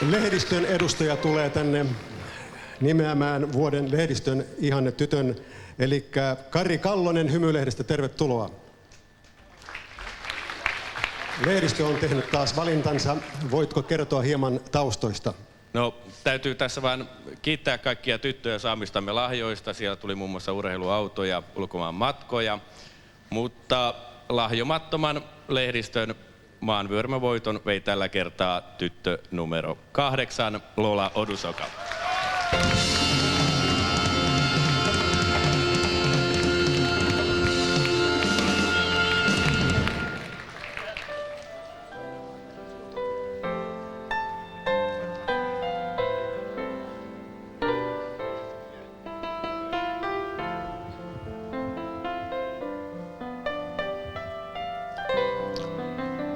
Lehdistön edustaja tulee tänne nimeämään vuoden lehdistön ihanne tytön, eli Kari Kallonen Hymylehdestä, tervetuloa. Lehdistö on tehnyt taas valintansa. Voitko kertoa hieman taustoista? No, täytyy tässä vaan kiittää kaikkia tyttöjä saamistamme lahjoista. Siellä tuli muun muassa urheiluautoja, ulkomaan matkoja, mutta lahjomattoman lehdistön maanvyörymävoiton vei tällä kertaa tyttö numero 8, Lola Odusoka.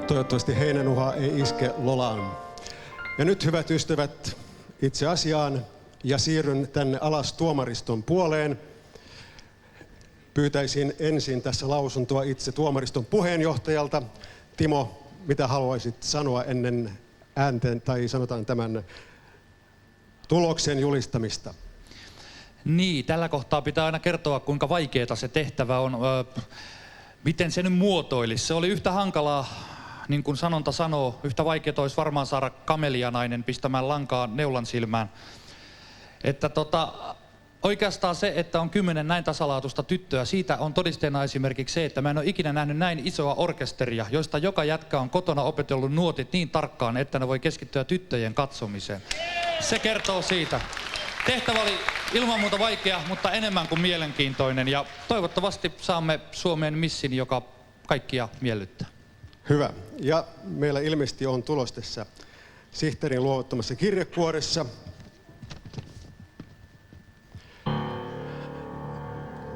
Toivottavasti heinänuha ei iske Lolaan. Ja nyt, hyvät ystävät, itse asiaan, ja siirryn tänne alas tuomariston puoleen. Pyytäisin ensin tässä lausuntoa itse tuomariston puheenjohtajalta. Timo, mitä haluaisit sanoa ennen äänten, tai sanotaan tämän tuloksen julistamista? Niin, tällä kohtaa pitää aina kertoa, kuinka vaikeaa se tehtävä on. Miten se nyt muotoilisi? Se oli yhtä hankalaa, niin kuin sanonta sanoo, yhtä vaikeaa olisi varmaan saada kamelianainen pistämään lankaa neulan silmään. Että oikeastaan se, että on 10 näin tasalaatuista tyttöä, siitä on todisteena esimerkiksi se, että mä en ole ikinä nähnyt näin isoa orkesteria, joista joka jätkä on kotona opetellut nuotit niin tarkkaan, että ne voi keskittyä tyttöjen katsomiseen. Se kertoo siitä. Tehtävä oli ilman muuta vaikea, mutta enemmän kuin mielenkiintoinen, ja toivottavasti saamme Suomeen missin, joka kaikkia miellyttää. Hyvä. Ja meillä ilmeisesti on tulos tässä sihteerin luovuttamassa kirjekuoressa.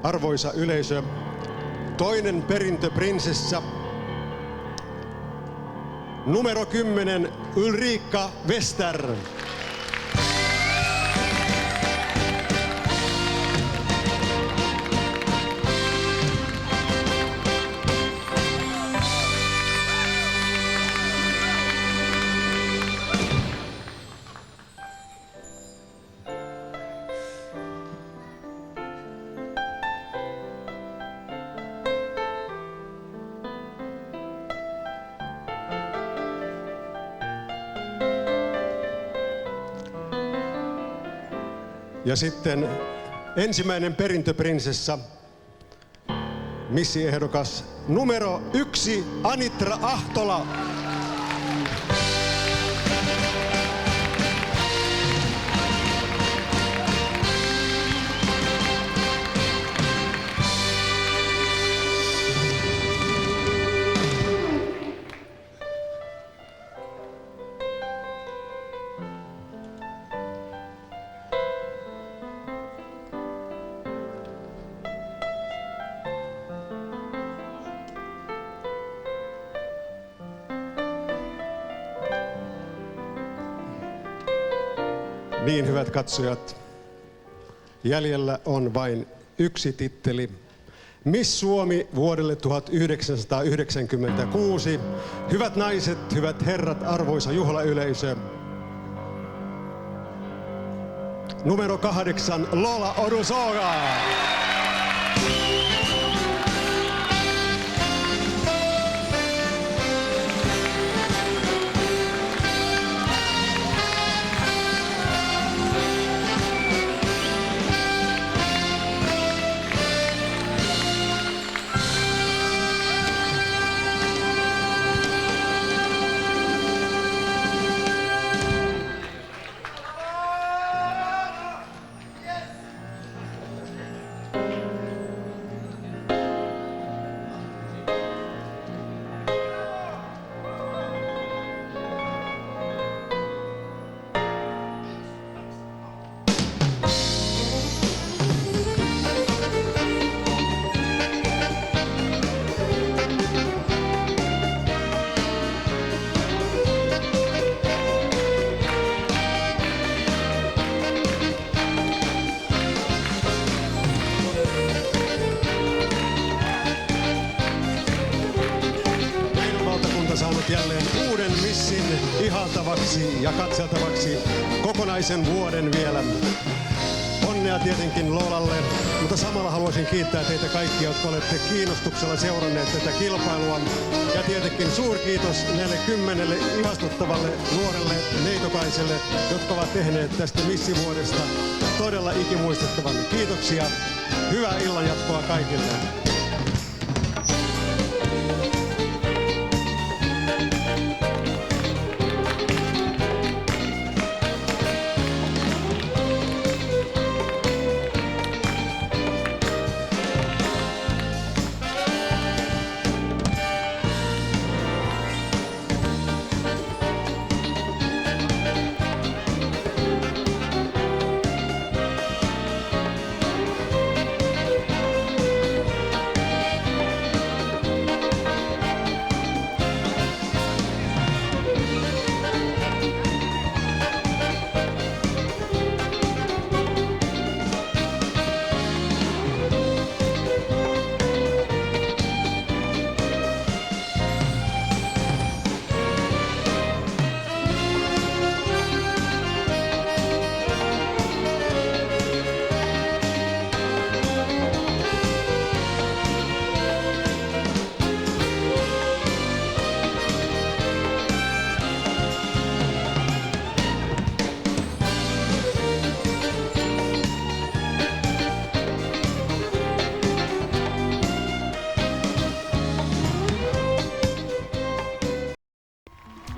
Arvoisa yleisö, toinen perintöprinsessa, numero 10, Ulrika Wester. Ja sitten ensimmäinen perintöprinsessa, missiehdokas numero 1, Anitra Ahtola. Niin, hyvät katsojat, jäljellä on vain yksi titteli. Miss Suomi vuodelle 1996. Hyvät naiset, hyvät herrat, arvoisa juhlayleisö. Numero 8, Lola Odusoka. ihaltavaksi ja katseltavaksi kokonaisen vuoden vielä. Onnea tietenkin Loolalle, mutta samalla haluaisin kiittää teitä kaikkia, jotka olette kiinnostuksella seuranneet tätä kilpailua. Ja tietenkin suurkiitos näille 10 ihastuttavalle nuorelle neitokaiselle, jotka ovat tehneet tästä missivuodesta todella ikimuistettavan. Kiitoksia. Hyvää illanjatkoa kaikille.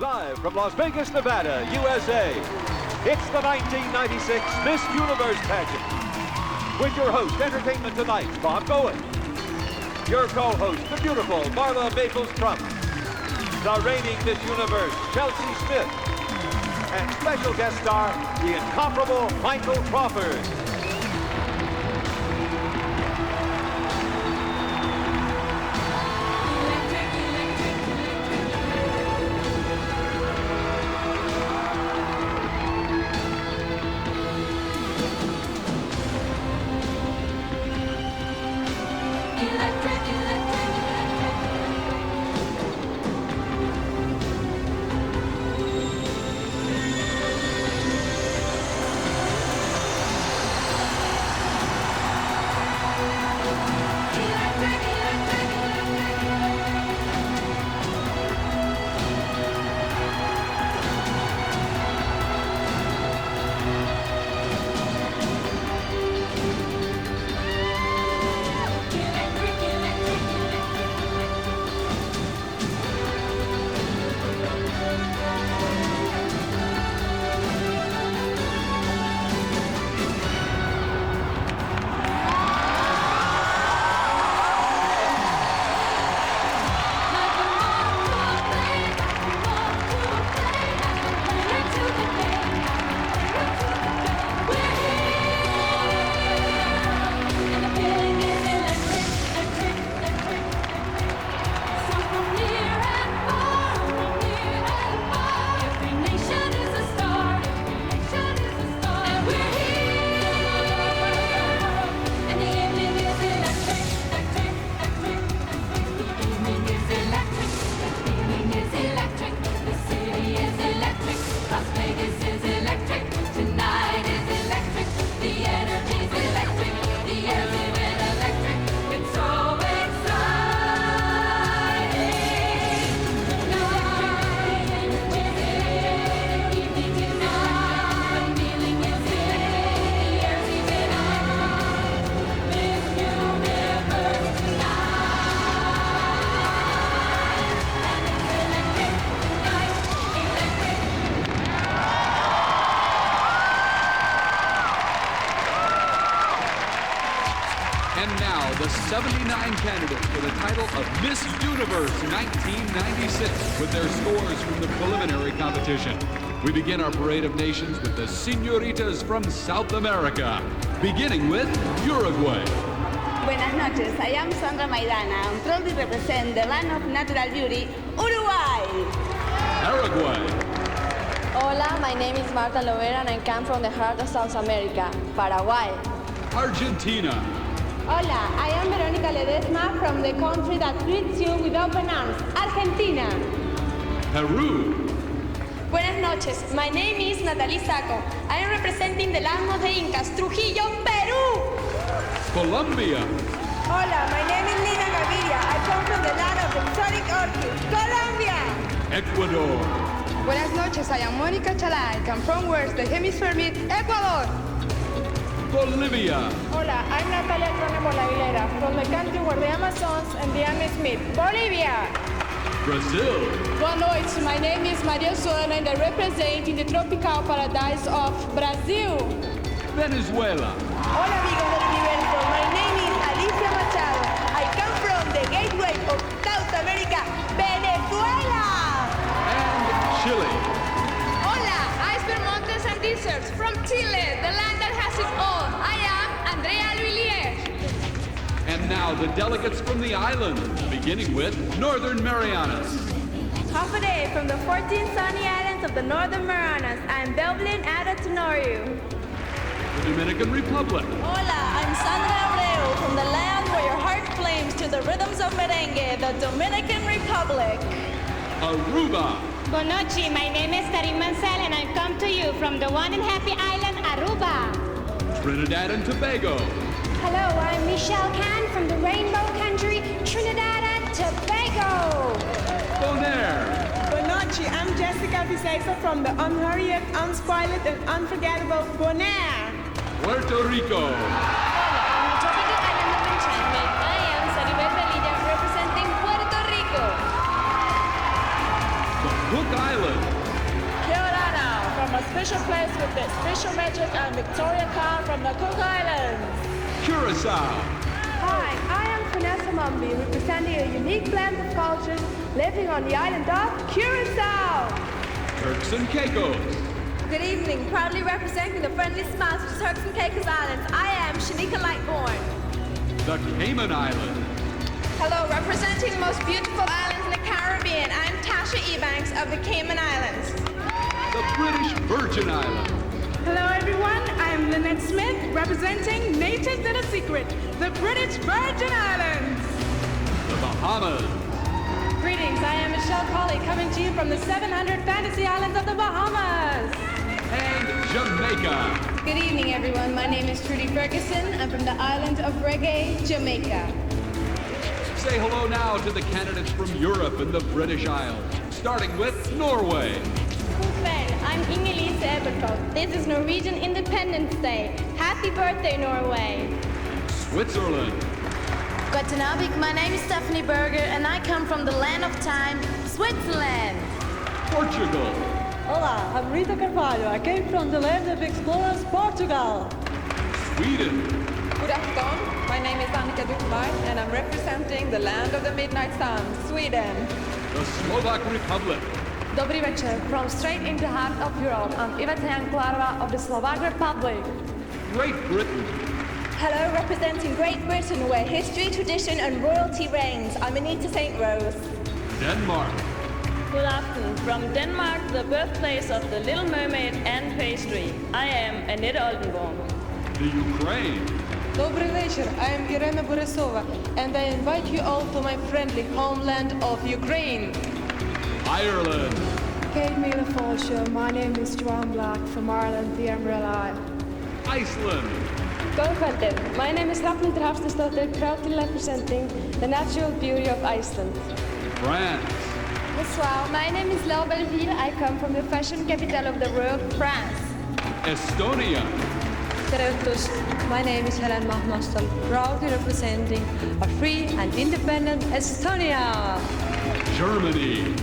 Live from Las Vegas, Nevada, USA, it's the 1996 Miss Universe pageant. With your host, Entertainment Tonight, Bob Goen. Your co-host, the beautiful Marla Maples-Trump. The reigning Miss Universe, Chelsea Smith. And special guest star, the incomparable Michael Crawford. And now, the 79 candidates for the title of Miss Universe 1996 with their scores from the preliminary competition. We begin our parade of nations with the señoritas from South America, beginning with Uruguay. Buenas noches, I am Sandra Maidana and proudly represent the land of natural beauty, Uruguay. Paraguay. Hola, my name is Marta Lovera and I come from the heart of South America, Paraguay. Argentina. Hola, I am Verónica Ledesma from the country that greets you with open arms, Argentina. Peru. noches. My name is Natalie Saco. I am representing the land of the Incas, Trujillo, Peru. Colombia. Hola, my name is Nina Gaviria. I come from the land of exotic orchids, Colombia. Ecuador. Buenas noches, I am Mónica Chalá. I come from where's the hemisphere meet Ecuador. Bolivia. Hola, I'm Natalia Cronenberg Aguilera from the country where the Amazons and the Andes meet, Bolivia. Brazil. Boa noite, my name is Maria Joana and I represent in the tropical paradise of Brazil. Venezuela. Hola, amigos del universo. My name is Alicia Machado. I come from the gateway of South America, Venezuela. And Chile. Hola, iceberg mountains and deserts from Chile, the land that has it all. I am Andrea Luilier. And now the delegates from the island, beginning with Northern Marianas. Half a day from the 14 sunny islands of the Northern Marianas. I'm Belblin Ada Tenorio. The Dominican Republic. Hola, I'm Sandra Abreu from the land where your heart flames to the rhythms of merengue, the Dominican Republic. Aruba. Buonanotte, my name is Karim Mansell and I come to you from the one and happy island, Aruba. Trinidad and Tobago. Hello, I'm Michelle Khan from the rainbow country, Trinidad and Tobago. Bonaire. Buonanotte, I'm Jessica Vicesa from the unhurried, unspoiled, and unforgettable Bonaire. Puerto Rico. From the tropical island of enchantment, I am Saribel Lidia representing Puerto Rico. The Cook Islands. Kia ora, from a special place with the special magic and Victoria Carr from the Cook Islands. Curacao. Hi, I am Vanessa Mumby, representing a unique blend of cultures living on the island of Curacao. Turks and Caicos. Good evening, proudly representing the friendly smiles of Turks and Caicos Islands. I am Shanika Lightborn. The Cayman Islands. Hello, representing the most beautiful islands in the Caribbean. I'm Tasha Ebanks of the Cayman Islands. The British Virgin Islands. Hello everyone, I'm Lynette Smith, representing Natives in a Secret, the British Virgin Islands. The Bahamas. Greetings, I am Michelle Colley, coming to you from the 700 Fantasy Islands of the Bahamas. And Jamaica. Good evening everyone, my name is Trudy Ferguson. I'm from the island of Reggae, Jamaica. Say hello now to the candidates from Europe and the British Isles, starting with Norway. Well, I'm Inge-Lise Ebertoft. This is Norwegian Independence Day. Happy birthday, Norway. Switzerland. Guten Abend, my name is Stephanie Berger and I come from the land of time, Switzerland. Portugal. Hola, I'm Rita Carvalho. I came from the land of explorers, Portugal. Sweden. Good afternoon, my name is Annika Duckmark and I'm representing the land of the midnight sun, Sweden. The Slovak Republic. Dobrý večer, from straight in the heart of Europe, I'm Iveta Janklarova of the Slovak Republic. Great Britain. Hello, representing Great Britain, where history, tradition, and royalty reigns. I'm Anita St. Rose. Denmark. Good afternoon, from Denmark, the birthplace of the Little Mermaid and pastry. I am Annette Oldenborn. The Ukraine. Добрый вечер. I am Irena Borisova, and I invite you all to my friendly homeland of Ukraine. Ireland. Kate Miller-Falshaw, my name is Joanne Black from Ireland, the Emerald Isle. Iceland. Góðkvöldið, my name is Hrafnhildur Hafsteinsdóttir, proudly representing the natural beauty of Iceland. France. Bonsoir, my name is Laure Belleville, I come from the fashion capital of the world, France. Estonia. Tervetus. My name is Helen Mahmastal, proudly representing a free and independent Estonia. Germany.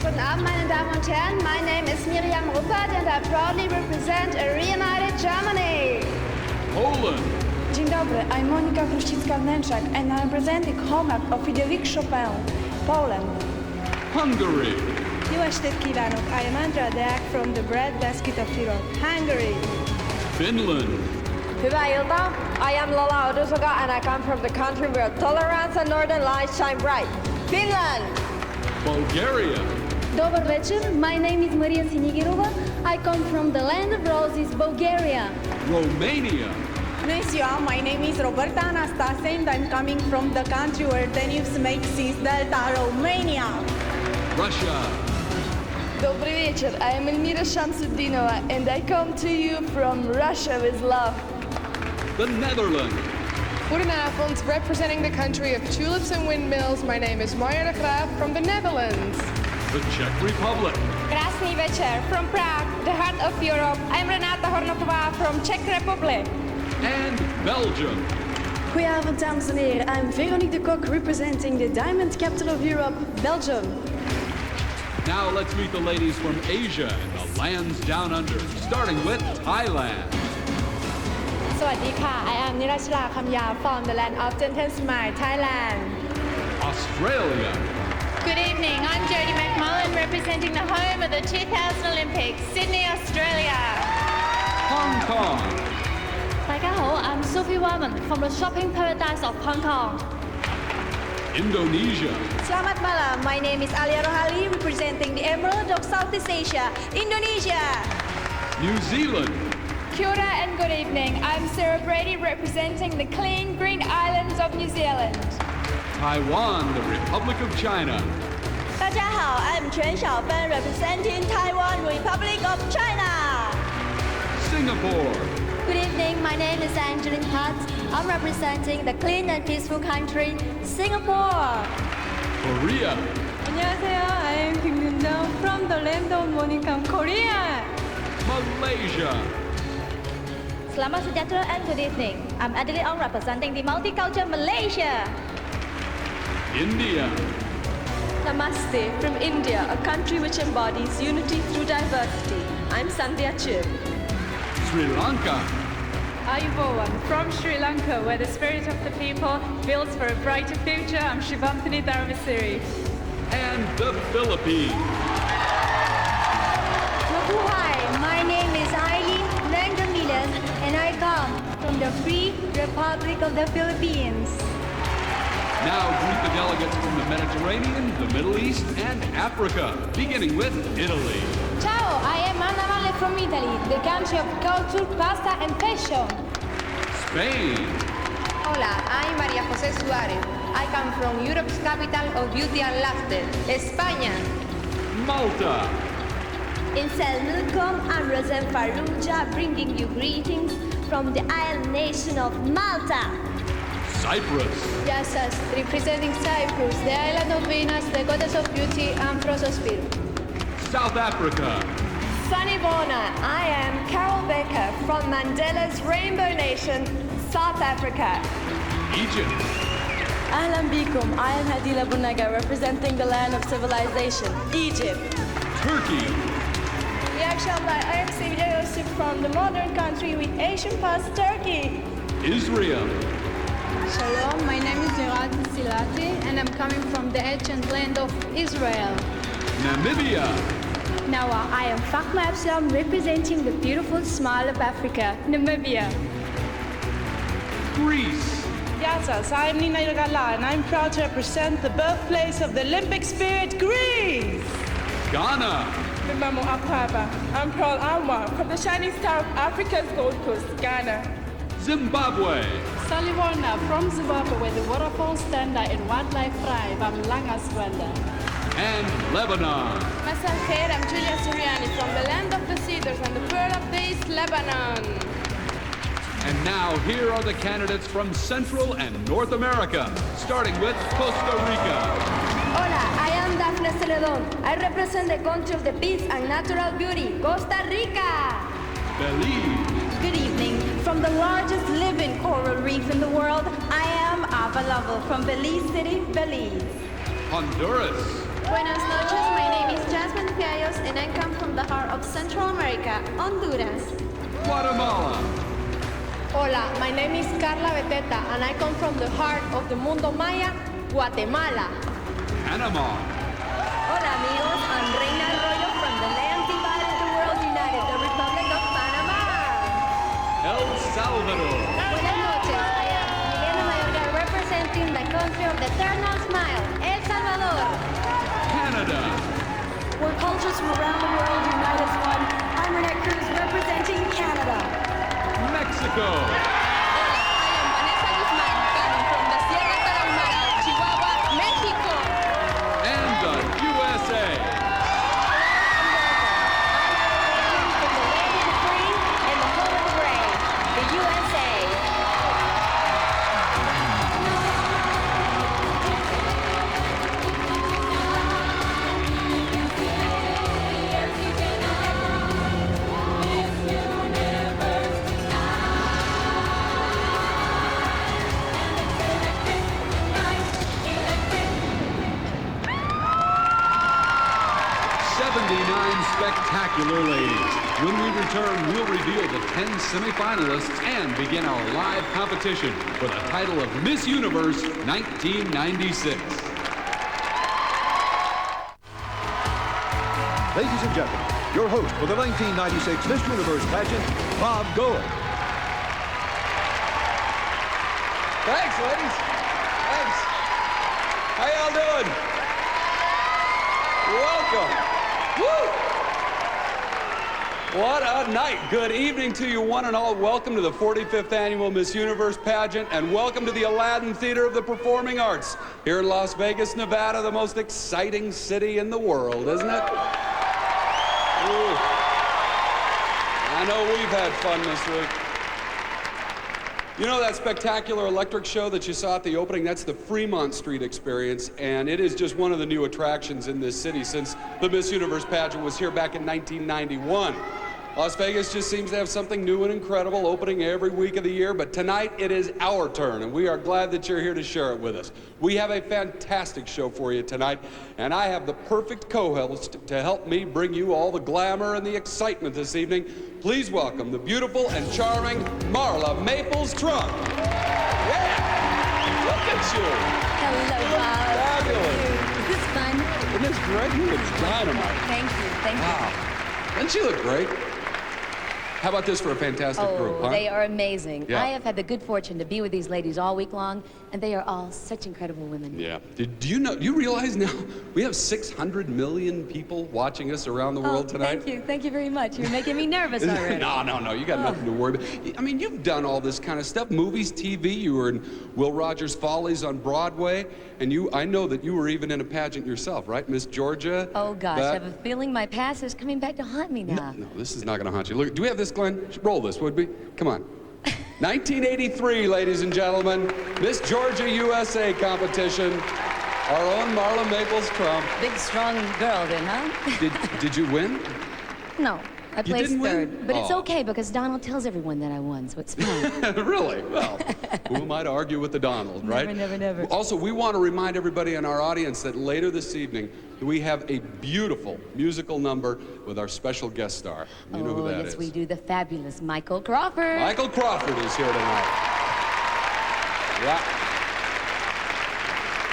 Guten Abend, meine Damen und Herren, my name is Miriam Ruppert and I proudly represent a reunited Germany. Poland. Dzień dobry, I'm Monika Chruścicka-Wnętrzak and I'm presenting Homework of Frédéric Chopin, Poland. Hungary. Jó estét kívánok! I am Andrea Deák from the breadbasket of Tyrol, Hungary. Finland. Hyvää iltaa. I am Lola Odusoga and I come from the country where tolerance and northern lights shine bright. Finland! Bulgaria. Dobar večer, my name is Maria Sinigirova. I come from the land of roses, Bulgaria. Romania. Bună ziua, my name is Roberta Anastase and I'm coming from the country where Danube's make seas delta, Romania. Russia. Добрый вечер. I am Elmira Shamsuddinova and I come to you from Russia with love. The Netherlands. Goedenavond, representing the country of tulips and windmills, my name is Marja de Graaf from the Netherlands. The Czech Republic. Krásný večer from Prague, the heart of Europe. I'm Renata Hornoková from Czech Republic. And Belgium. Goedenavond, dames en heren. I'm Veronique de Kok representing the diamond capital of Europe, Belgium. Now let's meet the ladies from Asia and the lands down under, starting with Thailand. สวัสดีค่ะ I am นิรัชราคำยาว from the land of Gentle Smile, Thailand. Australia. Good evening, I'm Jodie McMullen representing the home of the 2000 Olympics, Sydney, Australia. Hong Kong. 大家好 I'm Sophie Warman from the shopping paradise of Hong Kong. Indonesia. Selamat malam, my name is Alia Rohali representing the Emerald of Southeast Asia, Indonesia. New Zealand. Kia ora and good evening. I'm Sarah Brady representing the clean green islands of New Zealand. Taiwan, the Republic of China. 大家好, I'm Chen Xiaofen representing Taiwan Republic of China. Singapore. Good evening, my name is Angeline Pat. I'm representing the clean and peaceful country, Singapore. Korea. 안녕하세요. I am Kim Yoon-dong from the land of morning come Korea. Malaysia. Selamat sejahtera and good evening. I'm Adeline Ong representing the multicultural Malaysia. India. Namaste from India, a country which embodies unity through diversity. I'm Sandhya Chib. Sri Lanka. Ayubowan from Sri Lanka, where the spirit of the people builds for a brighter future. I'm Shivampini Dharmasiri. And the Philippines. Mabuhay, my name is Eileen Nangamilas and I come from the Free Republic of the Philippines. Now greet the delegates from the Mediterranean, the Middle East, and Africa, beginning with Italy. Ciao, I am Anna Male from Italy, the country of culture, pasta and fashion. Spain. Hola, I'm María José Suárez. I come from Europe's capital of beauty and laughter, España. Malta. In Selmukum, I'm Rosen Faruja bringing you greetings from the island nation of Malta. Cyprus. Yassas, representing Cyprus, the island of Venus, the goddess of beauty and Prosospiro. South Africa. Sunny Bona, I am Carol Becker from Mandela's Rainbow Nation, South Africa. Egypt. Ahlan bikum, I am Hadila Bunaga representing the land of civilization, Egypt. Turkey. Yakshallah, I am Sevilla Yusuf from the modern country with Asian past Turkey. Israel. Shalom, my name is Lirat Silati and I'm coming from the ancient land of Israel. Namibia. Nawa, I am Fakma Absalom representing the beautiful smile of Africa, Namibia. Greece. Yassas, I'm Nina Yogala and I'm proud to represent the birthplace of the Olympic spirit, Greece. Ghana. Mimamo Akwaba. I'm Pearl Anwar from the shining star of Africa's Gold Coast, Ghana. Zimbabwe. Saliwarna from Zimbabwe, where the waterfalls stand and wildlife thrive. I'm Langas Wanda. And Lebanon. Masal Khair, I'm Julia Suriani from the land of the cedars and the pearl of the East, Lebanon. And now here are the candidates from Central and North America, starting with Costa Rica. Hola, I am Daphne Celedon. I represent the country of the peace and natural beauty, Costa Rica. Belize. Good evening. From the largest living coral reef in the world, I am Ava Lovell from Belize City, Belize. Honduras. Buenas noches, my name is Jasmine Piallos and I come from the heart of Central America, Honduras. Guatemala. Hola, my name is Carla Beteta and I come from the heart of the Mundo Maya, Guatemala. Panama. Hola amigos, I'm Reina Arroyo from the land divided the world united, the Republic of Panama. El Salvador. Buenas noches, I am Milena Mayorga representing the country of the eternal smile, El Salvador. Canada. Where cultures from around the world unite as one, I'm Renee Cruz representing Canada. Mexico. Hola, I am Vanessa Guzman coming from the Sierra Tarahumara, Chihuahua, Mexico. And the USA. I'm spectacular ladies. When we return, we'll reveal the 10 semifinalists and begin our live competition for the title of Miss Universe 1996. Ladies and gentlemen, your host for the 1996 Miss Universe pageant, Bob Goer. Thanks, ladies. Thanks. How y'all doing? Welcome. Woo! What a night. Good evening to you one and all. Welcome to the 45th Annual Miss Universe pageant, and welcome to the Aladdin Theater of the Performing Arts here in Las Vegas, Nevada, the most exciting city in the world, isn't it? Ooh. I know we've had fun this week. You know that spectacular electric show that you saw at the opening? That's the Fremont Street Experience, and it is just one of the new attractions in this city since the Miss Universe pageant was here back in 1991. Las Vegas just seems to have something new and incredible opening every week of the year, but tonight it is our turn, and we are glad that you're here to share it with us. We have a fantastic show for you tonight, and I have the perfect co-host to help me bring you all the glamour and the excitement this evening. Please welcome the beautiful and charming Marla Maples-Trump. Yeah! Look at you! Hello, Bob. Fabulous! Is this fun? Isn't this great? You look dynamite. Thank you. Thank you. Wow. Doesn't she look great? How about this for a fantastic group, huh? They are amazing. Yeah. I have had the good fortune to be with these ladies all week long, and they are all such incredible women. Yeah. Do you realize now we have 600 million people watching us around the world tonight? Thank you. Thank you very much. You're making me nervous already. No. You got nothing to worry about. I mean, you've done all this kind of stuff. Movies, TV. You were in Will Rogers' Follies on Broadway. And I know that you were even in a pageant yourself, right? Miss Georgia? Oh, gosh. I have a feeling my past is coming back to haunt me now. No, this is not going to haunt you. Look, do we have this, Glenn? Roll this, would we? Come on. 1983, ladies and gentlemen, Miss Georgia USA competition. Our own Marla Maples-Trump. Big, strong girl then, huh? Did you win? No. I placed didn't third. win? But it's Oh. okay because Donald tells everyone that I won, so it's fine. Really? Well, who am I to argue with the Donald, right? Never. Also, we want to remind everybody in our audience that later this evening, we have a beautiful musical number with our special guest star. You know who that is. Yes, we do. The fabulous Michael Crawford. Michael Crawford is here tonight. Yeah.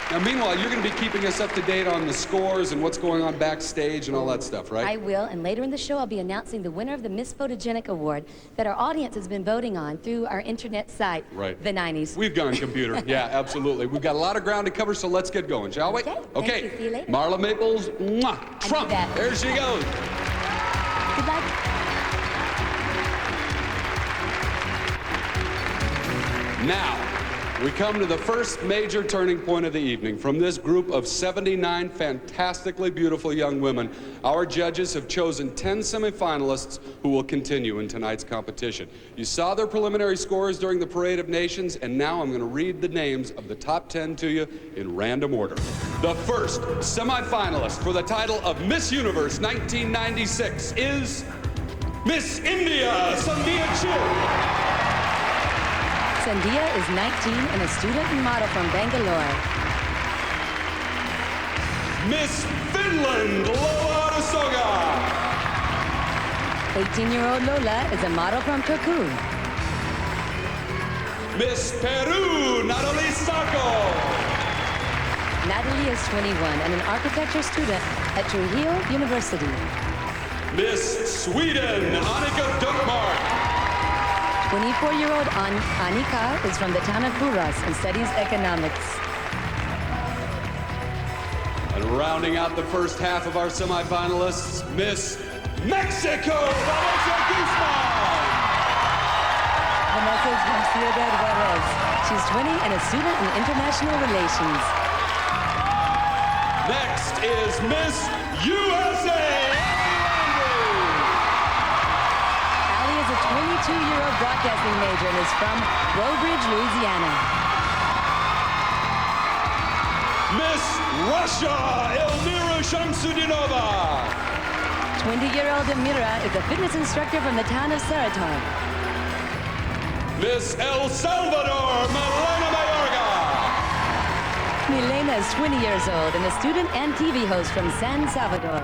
Now, meanwhile, you're going to be keeping us up to date on the scores and what's going on backstage and all that stuff, right? I will, and later in the show, I'll be announcing the winner of the Miss Photogenic Award that our audience has been voting on through our internet site, Right. The 90s. We've gone computer. Yeah, absolutely. We've got a lot of ground to cover, so let's get going, shall we? Okay. Thank you. See you later. Marla Maples, mwah, Trump. that. There she goes. Good luck. Now, we come to the first major turning point of the evening. From this group of 79 fantastically beautiful young women, our judges have chosen 10 semifinalists who will continue in tonight's competition. You saw their preliminary scores during the Parade of Nations, and now I'm going to read the names of the top 10 to you in random order. The first semifinalist for the title of Miss Universe 1996 is Miss India Sandhya Chil. Sandhya is 19 and a student and model from Bangalore. Miss Finland, Lola Adesoga. 18-year-old Lola is a model from Turku. Miss Peru, Natalie Sacco. Natalie is 21 and an architecture student at Trujillo University. Miss Sweden, Annika Dunkmark. 24-year-old Annika is from the town of Buras and studies economics. And rounding out the first half of our semifinalists, Miss Mexico, Vanessa Guzman. Vanessa is from Ciudad Juarez. She's 20 and a student in international relations. Next is Miss USA. Allie is a 22-year-old broadcasting major and is from Woodbridge, Louisiana. Miss Russia, Elmira Shamsudinova. 20-year-old Amira is a fitness instructor from the town of Saratov. Miss El Salvador, Milena Mayorga. Milena is 20 years old and a student and TV host from San Salvador.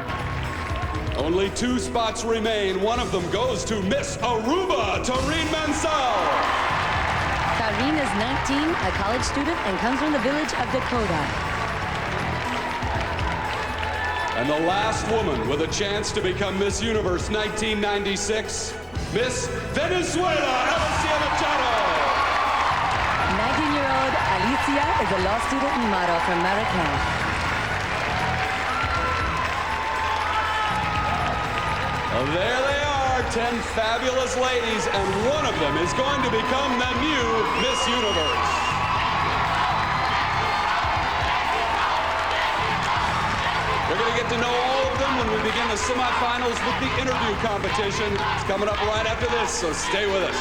Only 2 spots remain. One of them goes to Miss Aruba, Tareen Mansell. Tareen is 19, a college student, and comes from the village of Dakota. And the last woman with a chance to become Miss Universe 1996, Miss Venezuela, Alicia Machado. 19-year-old Alicia is a law student and model from Maracay. Well, there they are, 10 fabulous ladies, and one of them is going to become the new Miss Universe. We're going to get to know all of them when we begin the semifinals with the interview competition. It's coming up right after this, so stay with us.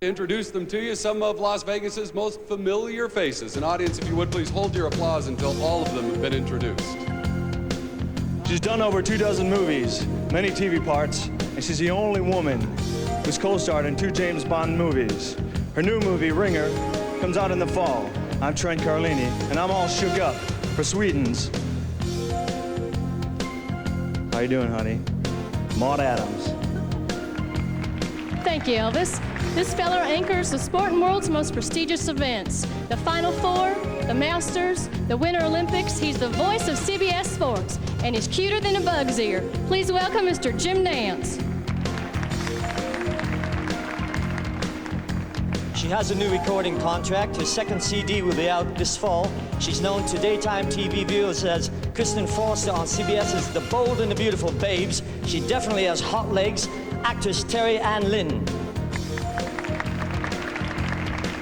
Introduce them to you, some of Las Vegas's most familiar faces. And audience, if you would please hold your applause until all of them have been introduced. She's done over 24 movies, many TV parts, and she's the only woman who's co-starred in 2 James Bond movies. Her new movie, Ringer, comes out in the fall. I'm Trent Carlini, and I'm all shook up for Sweden's. How you doing, honey? Maud Adams. Thank you, Elvis. This feller anchors the sporting world's most prestigious events. The Final Four, the Masters, the Winter Olympics. He's the voice of CBS Sports, and he's cuter than a bug's ear. Please welcome Mr. Jim Nance. She has a new recording contract. Her second CD will be out this fall. She's known to daytime TV viewers as Kristen Forster on CBS's The Bold and the Beautiful Babes. She definitely has hot legs. Actress Terry Ann Lynn.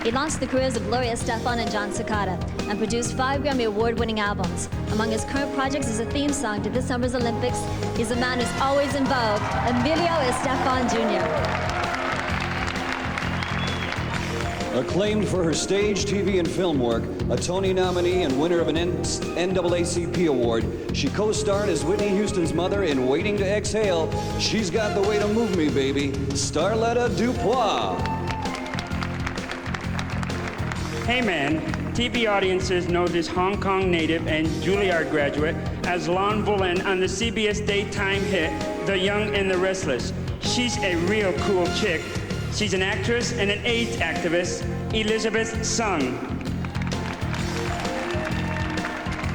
He launched the careers of Gloria Estefan and John Cicada and produced 5 Grammy Award-winning albums. Among his current projects is a theme song to this summer's Olympics. He's a man who's always in vogue, Emilio Estefan Jr. Acclaimed for her stage, TV, and film work, a Tony nominee and winner of an NAACP award, she co-starred as Whitney Houston's mother in Waiting to Exhale. She's got the way to move me, baby. Starletta Dupois. Hey man, TV audiences know this Hong Kong native and Juilliard graduate as Lon Volan on the CBS daytime hit, The Young and the Restless. She's a real cool chick. She's an actress and an AIDS activist, Elizabeth Sung.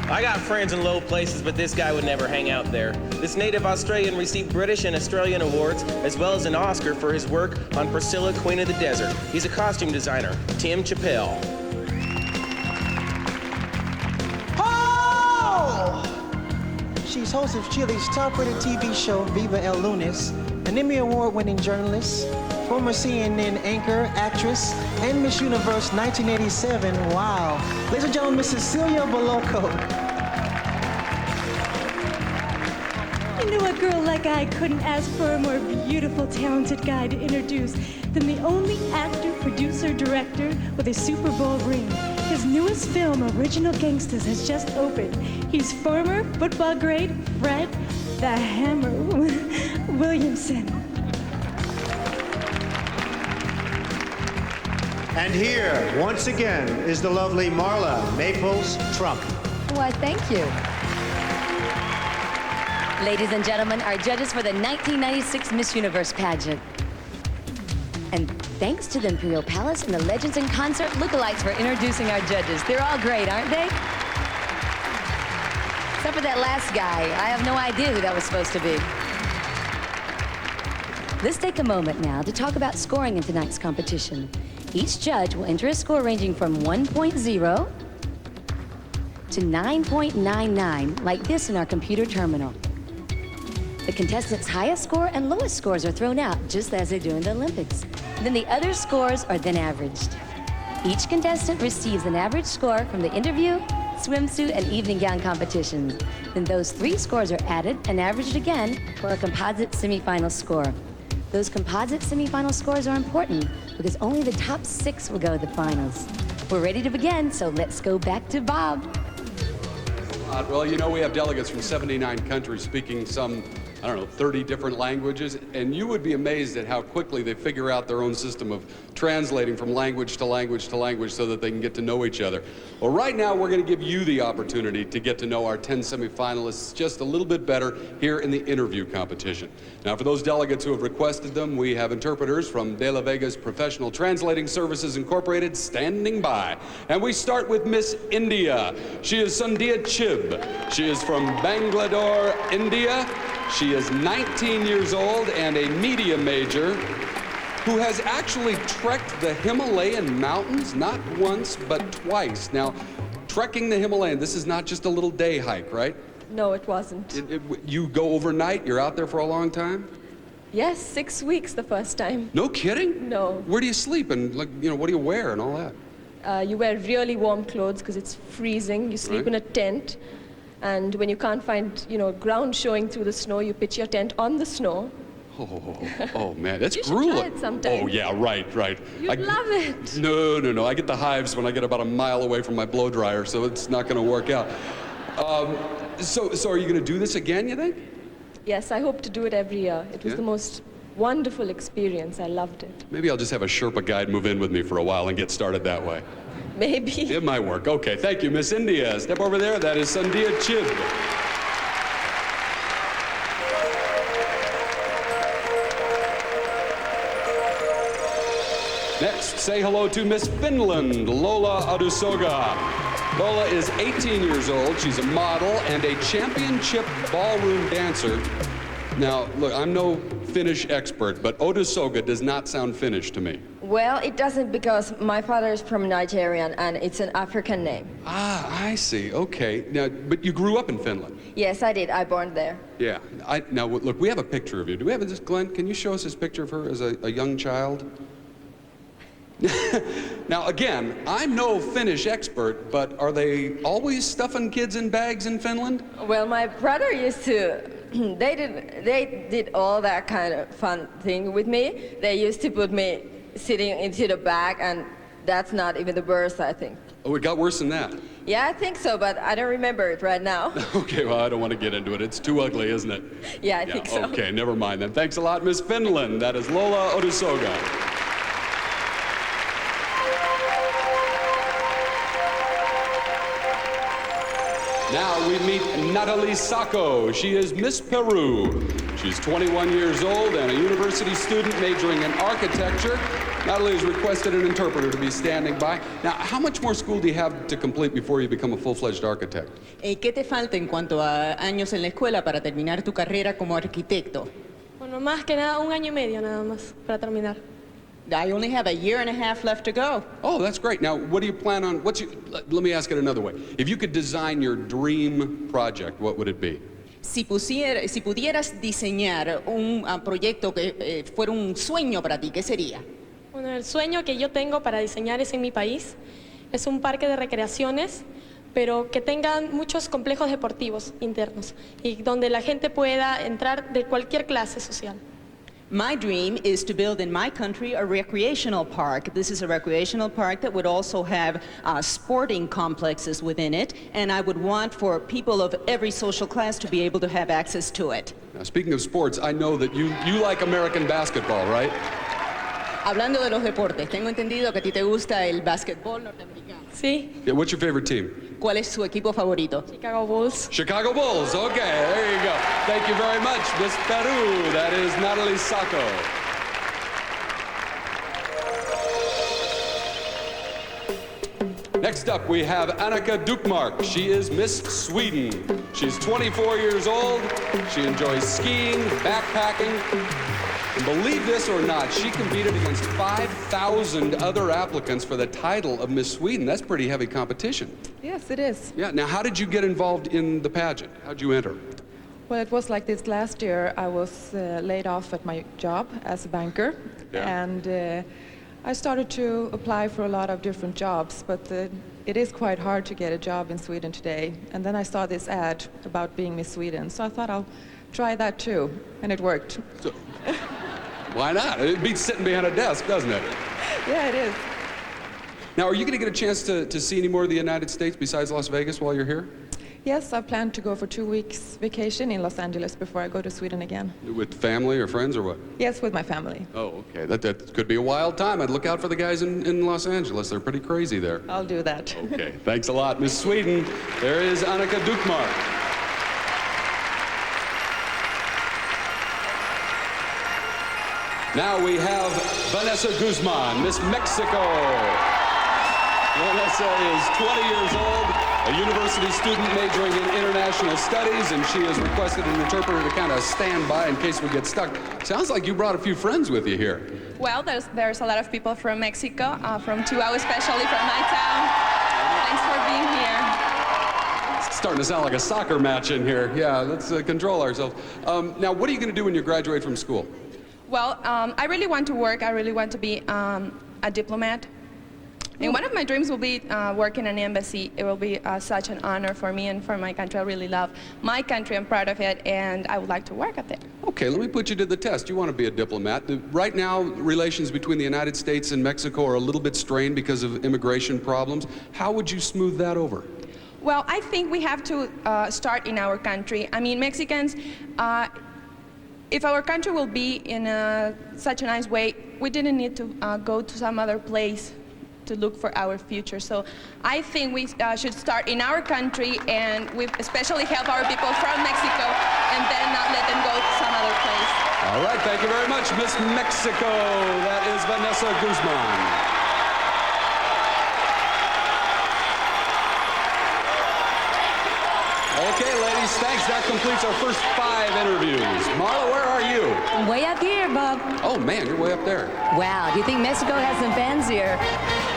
I got friends in low places, but this guy would never hang out there. This native Australian received British and Australian awards, as well as an Oscar for his work on Priscilla, Queen of the Desert. He's a costume designer, Tim Chappell. She's host of Chile's top-rated TV show, Viva El Lunes, an Emmy Award-winning journalist, former CNN anchor, actress, and Miss Universe 1987. Wow. Ladies and gentlemen, Miss Cecilia Boloco. You know, a girl like I couldn't ask for a more beautiful, talented guy to introduce than the only actor, producer, director with a Super Bowl ring. His newest film, Original Gangsters, has just opened. He's former football great Fred the Hammer Williamson. And here, once again, is the lovely Marla Maples Trump. Why, thank you. Ladies and gentlemen, our judges for the 1996 Miss Universe pageant. And thanks to the Imperial Palace and the Legends in Concert lookalikes for introducing our judges. They're all great, aren't they? Except for that last guy. I have no idea who that was supposed to be. Let's take a moment now to talk about scoring in tonight's competition. Each judge will enter a score ranging from 1.0 to 9.99, like this in our computer terminal. The contestants' highest score and lowest scores are thrown out, just as they do in the Olympics. Then the other scores are then averaged. Each contestant receives an average score from the interview, swimsuit, and evening gown competitions. Then those 3 scores are added and averaged again for a composite semifinal score. Those composite semifinal scores are important because only the top 6 will go to the finals. We're ready to begin, so let's go back to Bob. Well, you know, we have delegates from 79 countries speaking some I don't know, 30 different languages, and you would be amazed at how quickly they figure out their own system of translating from language to language to language so that they can get to know each other. Well, right now we're going to give you the opportunity to get to know our 10 semifinalists just a little bit better here in the interview competition. Now, for those delegates who have requested them, we have interpreters from De La Vega's Professional Translating Services Incorporated standing by. And we start with Miss India. She is Sandhya Chib. She is from Bangalore, India. She is 19 years old and a media major who has actually trekked the Himalayan mountains not once but twice. Now, trekking the Himalayan, this is not just a little day hike, right? No, it wasn't. You go overnight, you're out there for a long time? Yes, 6 weeks the first time. No kidding? No. Where do you sleep and, like, you know, what do you wear and all that? You wear really warm clothes because it's freezing. You sleep in a tent. And when you can't find, ground showing through the snow, you pitch your tent on the snow. Oh man, that's you grueling. should try it sometime. Oh yeah, right. You'd love it. No. I get the hives when I get about a mile away from my blow dryer, so it's not going to work out. So are you going to do this again, you think? Yes, I hope to do it every year. It was the most wonderful experience. I loved it. Maybe I'll just have a Sherpa guide move in with me for a while and get started that way. Maybe. It might work. Okay, thank you, Miss India. Step over there. That is Sandhya Chib. Next, say hello to Miss Finland, Lola Adusoga. Lola is 18 years old. She's a model and a championship ballroom dancer. Now, look, I'm no Finnish expert, but Odusoga does not sound Finnish to me. Well, it doesn't because my father is from Nigeria and it's an African name. Ah, I see. Okay. Now, but you grew up in Finland. Yes, I did. I born there. Yeah. Now, look, we have a picture of you. Do we have this, Glenn? Can you show us this picture of her as a young child? Now, again, I'm no Finnish expert, but are they always stuffing kids in bags in Finland? Well, my brother used to, they did all that kind of fun thing with me. They used to put me sitting into the bag, and that's not even the worst, I think. Oh, it got worse than that? Yeah, I think so, but I don't remember it right now. Okay, well, I don't want to get into it. It's too ugly, isn't it? Yeah, I think so. Okay, never mind then. Thanks a lot, Miss Finland. That is Lola Odusoga. Now we meet Natalie Sacco. She is Miss Peru. She's 21 years old and a university student majoring in architecture. Natalie has requested an interpreter to be standing by. Now, how much more school do you have to complete before you become a full-fledged architect? ¿Qué te falta en cuanto a años en la escuela para terminar tu carrera como arquitecto? Bueno, más que nada 1 año y medio nada más para terminar. I only have a year and a half left to go. Oh, that's great. Now, what do you plan on, let me ask it another way. If you could design your dream project, what would it be? Si pudieras diseñar un proyecto que fuera un sueño para ti, ¿qué sería? Bueno, el sueño que yo tengo para diseñar es en mi país. Es un parque de recreaciones, pero que tengan muchos complejos deportivos internos y donde la gente pueda entrar de cualquier clase social. My dream is to build in my country a recreational park. This is a recreational park that would also have sporting complexes within it, and I would want for people of every social class to be able to have access to it. Now, speaking of sports, I know that you like American basketball, right? Hablando de los deportes, tengo entendido que a ti te gusta el básquetbol norteamericano. Sí. Yeah, what's your favorite team? ¿Cuál es su equipo favorito? Chicago Bulls. Chicago Bulls. Okay, there you go. Thank you very much, Miss Peru. That is Natalie Sacco. Next up, we have Annika Dukmark. She is Miss Sweden. She's 24 years old. She enjoys skiing, backpacking. And believe this or not, she competed against 5,000 other applicants for the title of Miss Sweden. That's pretty heavy competition. Yes, it is. Yeah, now how did you get involved in the pageant? How'd you enter? Well, it was like this last year. I was laid off at my job as a banker. Yeah. And I started to apply for a lot of different jobs, but it is quite hard to get a job in Sweden today. And then I saw this ad about being Miss Sweden, so I thought I'll try that too, and it worked. So, why not? It beats sitting behind a desk, doesn't it? Yeah, it is. Now, are you going to get a chance to see any more of the United States besides Las Vegas while you're here? Yes, I plan to go for 2 weeks vacation in Los Angeles before I go to Sweden again. With family or friends or what? Yes, with my family. Oh, okay. That could be a wild time. I'd look out for the guys in Los Angeles. They're pretty crazy there. I'll do that. Okay, thanks a lot. Miss Sweden, there is Annika Dukmark. Now we have Vanessa Guzman, Miss Mexico. Vanessa is 20 years old, a university student majoring in international studies, and she has requested an interpreter to kind of stand by in case we get stuck. Sounds like you brought a few friends with you here. Well, there's a lot of people from Mexico, from Chihuahua, especially from my town. Thanks for being here. It's starting to sound like a soccer match in here. Yeah, let's control ourselves. Now, what are you going to do when you graduate from school? Well, I really want to work. I really want to be a diplomat. And one of my dreams will be working in an embassy. It will be such an honor for me and for my country. I really love my country. I'm proud of it, and I would like to work up there. Okay, let me put you to the test. You want to be a diplomat. Right now, relations between the United States and Mexico are a little bit strained because of immigration problems. How would you smooth that over? Well, I think we have to start in our country. I mean, Mexicans, if our country will be in such a nice way, we didn't need to go to some other place to look for our future. So I think we should start in our country, and we especially help our people from Mexico, and then not let them go to some other place. All right, thank you very much, Miss Mexico. That is Vanessa Guzman. Okay, ladies, thanks. That completes our first 5 interviews. Marla, where are you? I'm way up here, Bob. Oh, man, you're way up there. Wow, do you think Mexico has some fans here?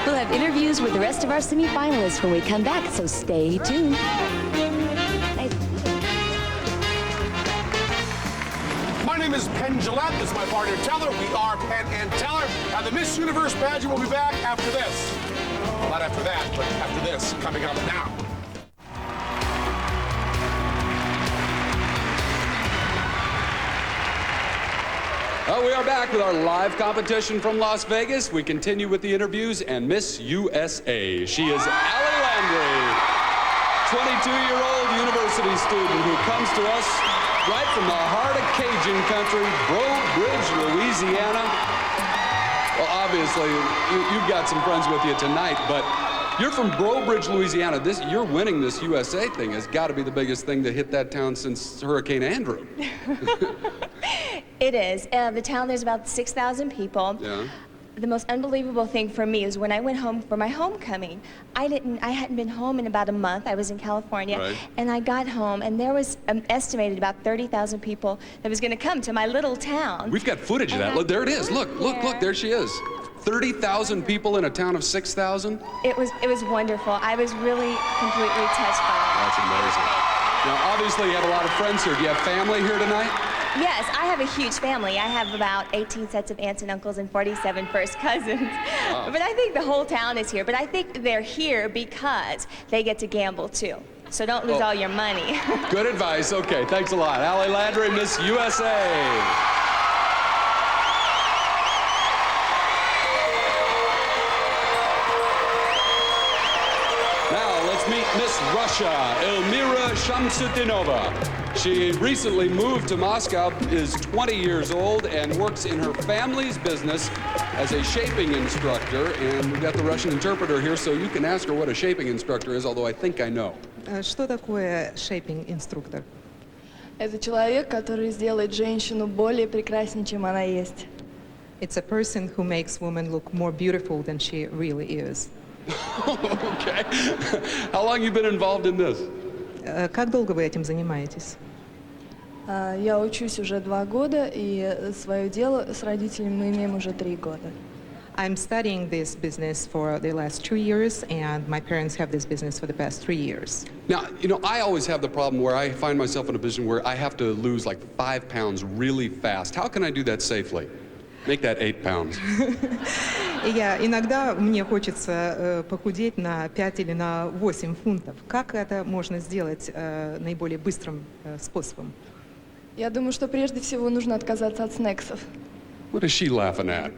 We'll have interviews with the rest of our semi-finalists when we come back, so stay tuned. My name is Penn Gillette. This is my partner Teller. We are Penn and Teller. And the Miss Universe pageant will be back after this. Well, not after that, but after this, coming up now. We are back with our live competition from Las Vegas. We continue with the interviews and Miss USA. She is Allie Landry, 22-year-old university student who comes to us right from the heart of Cajun country, Breaux Bridge, Louisiana. Well, obviously, you've got some friends with you tonight, but you're from Breaux Bridge, Louisiana. You're winning this USA thing has got to be the biggest thing to hit that town since Hurricane Andrew. It is. The town, there's about 6,000 people. Yeah. The most unbelievable thing for me is when I went home for my homecoming. I hadn't been home in about a month. I was in California. Right. And I got home, and there was estimated about 30,000 people that was going to come to my little town. We've got footage of that. Look, there it is. Look, there she is. 30,000 people in a town of 6,000? It was wonderful. I was really completely touched by it. That's amazing. Now, obviously, you have a lot of friends here. Do you have family here tonight? Yes, I have a huge family. I have about 18 sets of aunts and uncles and 47 first cousins. Wow. But I think the whole town is here. But I think they're here because they get to gamble, too. So don't lose all your money. Good advice. Okay, thanks a lot. Allie Landry, Miss USA. Meet Miss Russia, Elmira Shamsutinova. She recently moved to Moscow, is 20 years old, and works in her family's business as a shaping instructor. And we've got the Russian interpreter here, so you can ask her what a shaping instructor is, although I think I know. Что такое шейпинг-инструктор? Это человек, который сделает женщину более прекраснее, чем она есть. It's a person who makes women look more beautiful than she really is. Okay. How long have you been involved in this? Как долго вы этим занимаетесь? Я учусь уже 2 года, и свое дело с родителями мы имеем уже 3 года. I'm studying this business for the last 2 years, and my parents have this business for the past 3 years. Now, you know, I always have the problem where I find myself in a position where I have to lose like 5 pounds really fast. How can I do that safely? Make that 8 pounds. Иногда мне хочется похудеть на 5 или на 8 фунтов. Как это можно сделать наиболее быстрым способом? Я думаю, что прежде всего нужно отказаться от снексов. What is she laughing at?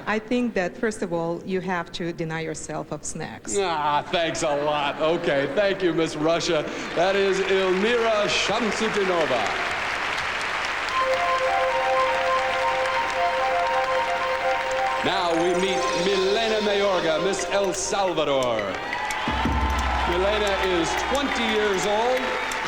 I think that, first of all, you have to deny yourself of snacks. Ah, thanks a lot. Okay, thank you, Miss Russia. That is Elmira Shamsutinova. Now we meet Milena Mayorga, Miss El Salvador. Milena is 20 years old.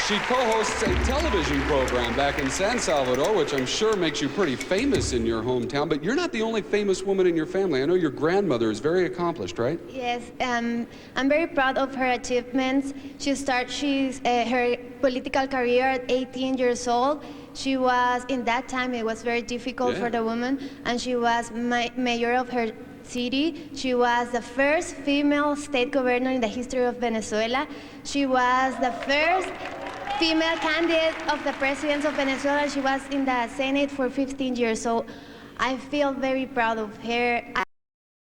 She co-hosts a television program back in San Salvador, which I'm sure makes you pretty famous in your hometown, but you're not the only famous woman in your family. I know your grandmother is very accomplished, right? Yes, I'm very proud of her achievements. Her political career at 18 years old. She was, in that time, it was very difficult for the woman, and she was mayor of her city. She was the first female state governor in the history of Venezuela. She was the first female candidate of the president of Venezuela. She was in the Senate for 15 years, so I feel very proud of her.